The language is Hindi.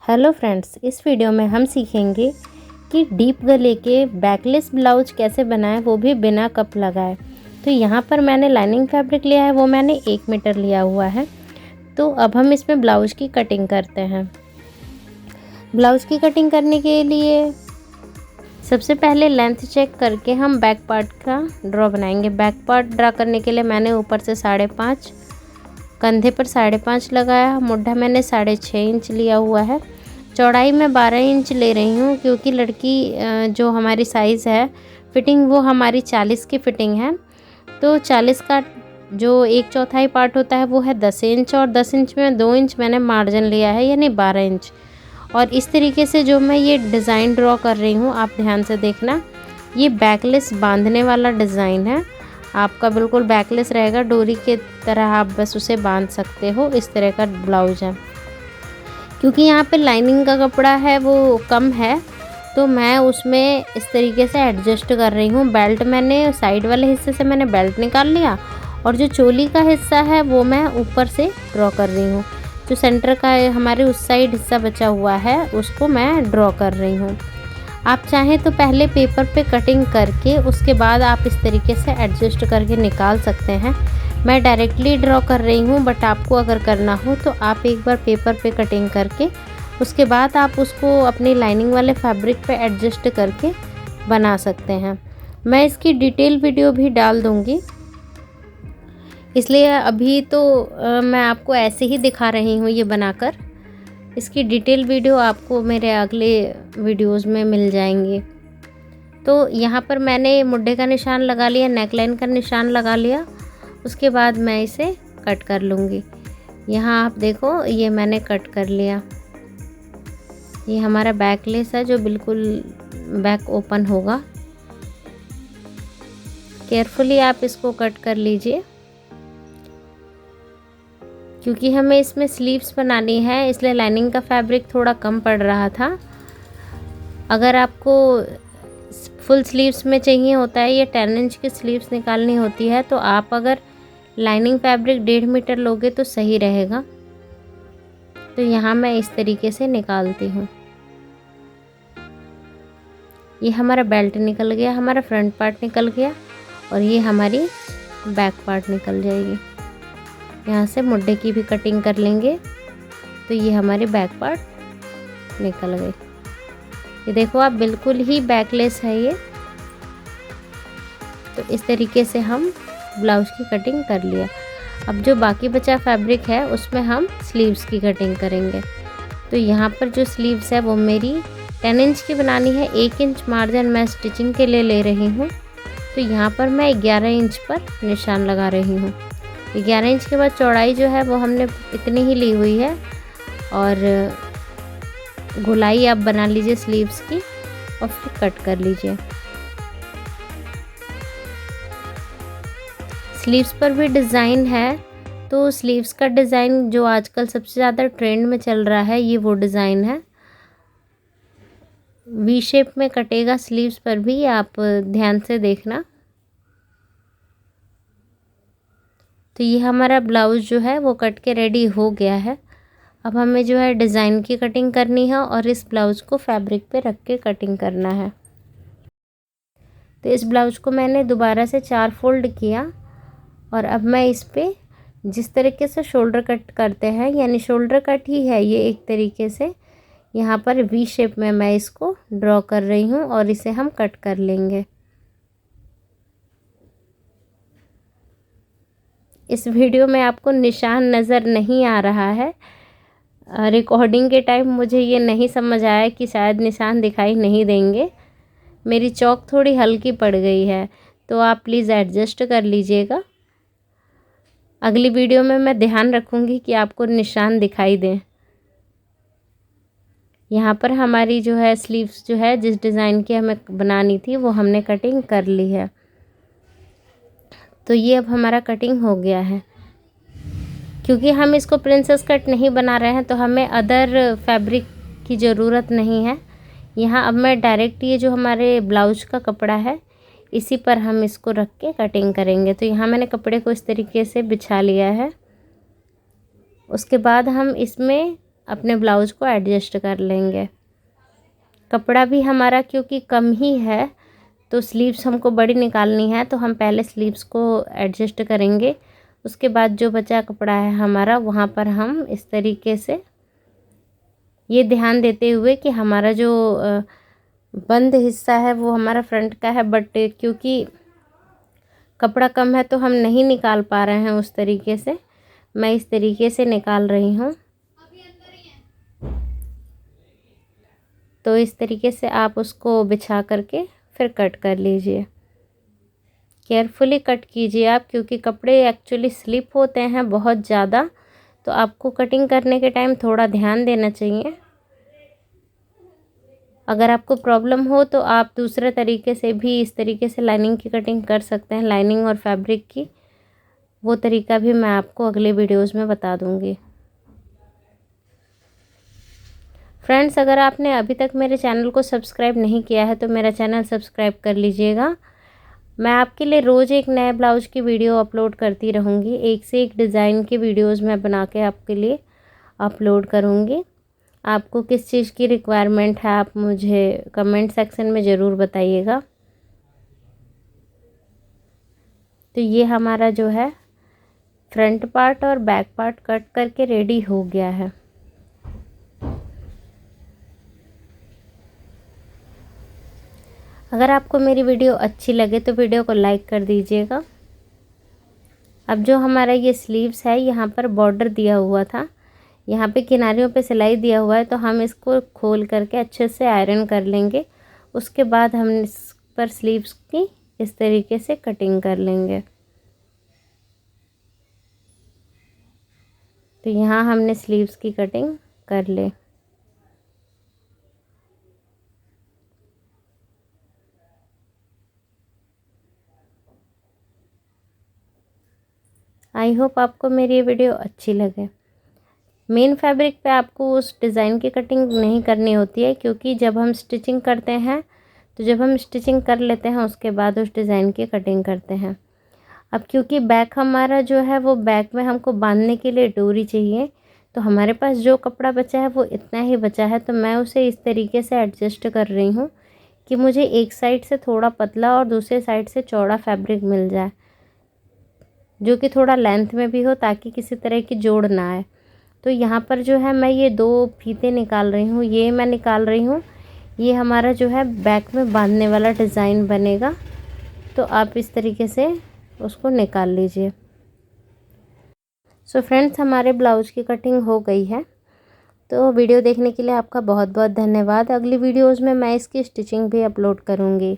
हेलो फ्रेंड्स, इस वीडियो में हम सीखेंगे कि डीप गले के बैकलेस ब्लाउज कैसे बनाएं, वो भी बिना कप लगाए। तो यहाँ पर मैंने लाइनिंग फैब्रिक लिया है, वो मैंने 1 मीटर लिया हुआ है। तो अब हम इसमें ब्लाउज की कटिंग करते हैं। ब्लाउज की कटिंग करने के लिए सबसे पहले लेंथ चेक करके हम बैक पार्ट का ड्रॉ बनाएंगे। बैक पार्ट ड्रा करने के लिए मैंने ऊपर से 5.5, कंधे पर 5.5 लगाया। मुड्ढा मैंने 6.5 इंच लिया हुआ है। चौड़ाई मैं 12 इंच ले रही हूँ, क्योंकि लड़की जो हमारी साइज़ है फिटिंग, वो हमारी 40 की फिटिंग है। तो 40 का जो 1/4 पार्ट होता है वो है 10 इंच, और 10 इंच में 2 इंच मैंने मार्जिन लिया है, यानी 12 इंच। और इस तरीके से जो मैं ये डिज़ाइन ड्रॉ कर रही हूँ, आप ध्यान से देखना, ये बैकलेस बांधने वाला डिज़ाइन है। आपका बिल्कुल बैकलेस रहेगा, डोरी के तरह आप बस उसे बांध सकते हो। इस तरह का ब्लाउज है। क्योंकि यहाँ पे लाइनिंग का कपड़ा है वो कम है, तो मैं उसमें इस तरीके से एडजस्ट कर रही हूँ। बेल्ट मैंने साइड वाले हिस्से से मैंने बेल्ट निकाल लिया, और जो चोली का हिस्सा है वो मैं ऊपर से ड्रॉ कर रही हूँ। जो सेंटर का हमारे उस साइड हिस्सा बचा हुआ है उसको मैं ड्रॉ कर रही हूँ। आप चाहें तो पहले पेपर पे कटिंग करके उसके बाद आप इस तरीके से एडजस्ट करके निकाल सकते हैं। मैं डायरेक्टली ड्रॉ कर रही हूँ, बट आपको अगर करना हो तो आप एक बार पेपर पे कटिंग करके उसके बाद आप उसको अपनी लाइनिंग वाले फैब्रिक पे एडजस्ट करके बना सकते हैं। मैं इसकी डिटेल वीडियो भी डाल दूँगी, इसलिए अभी तो मैं आपको ऐसे ही दिखा रही हूँ ये बनाकर। इसकी डिटेल वीडियो आपको मेरे अगले वीडियोस में मिल जाएंगी। तो यहाँ पर मैंने मुड्ढे का निशान लगा लिया, नेकलाइन का निशान लगा लिया। उसके बाद मैं इसे कट कर लूँगी। यहाँ आप देखो, ये मैंने कट कर लिया। ये हमारा बैकलेस है जो बिल्कुल बैक ओपन होगा। केयरफुली आप इसको कट कर लीजिए, क्योंकि हमें इसमें स्लीव्स बनानी है, इसलिए लाइनिंग का फैब्रिक थोड़ा कम पड़ रहा था। अगर आपको फुल स्लीव्स में चाहिए होता है, ये 10 इंच की स्लीव्स निकालनी होती है, तो आप अगर लाइनिंग फैब्रिक 1.5 मीटर लोगे तो सही रहेगा। तो यहाँ मैं इस तरीके से निकालती हूँ। ये हमारा बेल्ट निकल गया, हमारा फ्रंट पार्ट निकल गया, और ये हमारी बैक पार्ट निकल जाएगी। यहाँ से मुड्ढे की भी कटिंग कर लेंगे, तो ये हमारी बैक पार्ट निकल गई। ये देखो आप, बिल्कुल ही बैकलेस है ये। तो इस तरीके से हम ब्लाउज की कटिंग कर लिया। अब जो बाकी बचा फैब्रिक है उसमें हम स्लीव्स की कटिंग करेंगे। तो यहाँ पर जो स्लीव्स है वो मेरी 10 इंच की बनानी है। 1 इंच मार्जिन मैं स्टिचिंग के लिए ले रही हूँ। तो यहाँ पर मैं 11 इंच पर निशान लगा रही हूँ। 11 इंच के बाद चौड़ाई जो है वो हमने इतनी ही ली हुई है, और गोलाई आप बना लीजिए स्लीव्स की, और फिर कट कर लीजिए। स्लीव्स पर भी डिज़ाइन है, तो स्लीव्स का डिज़ाइन जो आजकल सबसे ज़्यादा ट्रेंड में चल रहा है, ये वो डिज़ाइन है। वी शेप में कटेगा स्लीव्स पर भी, आप ध्यान से देखना। तो ये हमारा ब्लाउज जो है वो कट के रेडी हो गया है। अब हमें जो है डिज़ाइन की कटिंग करनी है, और इस ब्लाउज को फैब्रिक पे रख के कटिंग करना है। तो इस ब्लाउज को मैंने दोबारा से 4 फोल्ड किया, और अब मैं इस पे जिस तरीके से शोल्डर कट करते हैं, यानी शोल्डर कट ही है ये एक तरीके से, यहाँ पर वी शेप में मैं इसको ड्रॉ कर रही हूँ, और इसे हम कट कर लेंगे। इस वीडियो में आपको निशान नज़र नहीं आ रहा है। रिकॉर्डिंग के टाइम मुझे ये नहीं समझ आया कि शायद निशान दिखाई नहीं देंगे। मेरी चॉक थोड़ी हल्की पड़ गई है, तो आप प्लीज़ एडजस्ट कर लीजिएगा। अगली वीडियो में मैं ध्यान रखूँगी कि आपको निशान दिखाई दें। यहाँ पर हमारी जो है स्लीव्स जो है, जिस डिज़ाइन की हमें बनानी थी, वो हमने कटिंग कर ली है। तो ये अब हमारा कटिंग हो गया है। क्योंकि हम इसको प्रिंसेस कट नहीं बना रहे हैं, तो हमें अदर फैब्रिक की ज़रूरत नहीं है। यहाँ अब मैं डायरेक्ट ये जो हमारे ब्लाउज का कपड़ा है, इसी पर हम इसको रख के कटिंग करेंगे। तो यहाँ मैंने कपड़े को इस तरीके से बिछा लिया है। उसके बाद हम इसमें अपने ब्लाउज को एडजस्ट कर लेंगे। कपड़ा भी हमारा क्योंकि कम ही है तो स्लीव्स हमको बड़ी निकालनी है, तो हम पहले स्लीव्स को एडजस्ट करेंगे। उसके बाद जो बचा कपड़ा है हमारा, वहाँ पर हम इस तरीके से ये ध्यान देते हुए कि हमारा जो बंद हिस्सा है वो हमारा फ्रंट का है, बट क्योंकि कपड़ा कम है तो हम नहीं निकाल पा रहे हैं उस तरीके से। मैं इस तरीके से निकाल रही हूँ। तो इस तरीके से आप उसको बिछा करके फिर कट कर लीजिए। केयरफुली कट कीजिए आप, क्योंकि कपड़े एक्चुअली स्लिप होते हैं बहुत ज़्यादा, तो आपको कटिंग करने के टाइम थोड़ा ध्यान देना चाहिए। अगर आपको प्रॉब्लम हो तो आप दूसरे तरीके से भी इस तरीके से लाइनिंग की कटिंग कर सकते हैं, लाइनिंग और फैब्रिक की। वो तरीका भी मैं आपको अगले वीडियोज़ में बता दूँगी। फ्रेंड्स, अगर आपने अभी तक मेरे चैनल को सब्सक्राइब नहीं किया है तो मेरा चैनल सब्सक्राइब कर लीजिएगा। मैं आपके लिए रोज़ एक नए ब्लाउज़ की वीडियो अपलोड करती रहूँगी। एक से एक डिज़ाइन की वीडियोज़ मैं बना के आपके लिए अपलोड करूँगी। आपको किस चीज़ की रिक्वायरमेंट है आप मुझे कमेंट सेक्शन में ज़रूर बताइएगा। तो ये हमारा जो है फ्रंट पार्ट और बैक पार्ट कट करके रेडी हो गया है। अगर आपको मेरी वीडियो अच्छी लगे तो वीडियो को लाइक कर दीजिएगा। अब जो हमारा ये स्लीव्स है, यहाँ पर बॉर्डर दिया हुआ था, यहाँ पे किनारियों पे सिलाई दिया हुआ है, तो हम इसको खोल करके अच्छे से आयरन कर लेंगे। उसके बाद हम इस पर स्लीव्स की इस तरीके से कटिंग कर लेंगे। तो यहाँ हमने स्लीव्स की कटिंग कर ले। आई होप आपको मेरी ये वीडियो अच्छी लगे। मेन फैब्रिक पे आपको उस डिज़ाइन की कटिंग नहीं करनी होती है, क्योंकि जब हम स्टिचिंग करते हैं तो जब हम स्टिचिंग कर लेते हैं उसके बाद उस डिज़ाइन की कटिंग करते हैं। अब क्योंकि बैक हमारा जो है वो बैक में हमको बांधने के लिए डोरी चाहिए, तो हमारे पास जो कपड़ा बचा है वो इतना ही बचा है, तो मैं उसे इस तरीके से एडजस्ट कर रही हूँ कि मुझे एक साइड से थोड़ा पतला और दूसरे साइड से चौड़ा फैब्रिक मिल जाए, जो कि थोड़ा लेंथ में भी हो ताकि किसी तरह की जोड़ ना आए। तो यहाँ पर जो है मैं ये 2 फीते निकाल रही हूँ, ये मैं निकाल रही हूँ। ये हमारा जो है बैक में बांधने वाला डिज़ाइन बनेगा, तो आप इस तरीके से उसको निकाल लीजिए। सो फ्रेंड्स, हमारे ब्लाउज की कटिंग हो गई है। तो वीडियो देखने के लिए आपका बहुत बहुत धन्यवाद। अगली वीडियोज़ में मैं इसकी स्टिचिंग भी अपलोड करूँगी।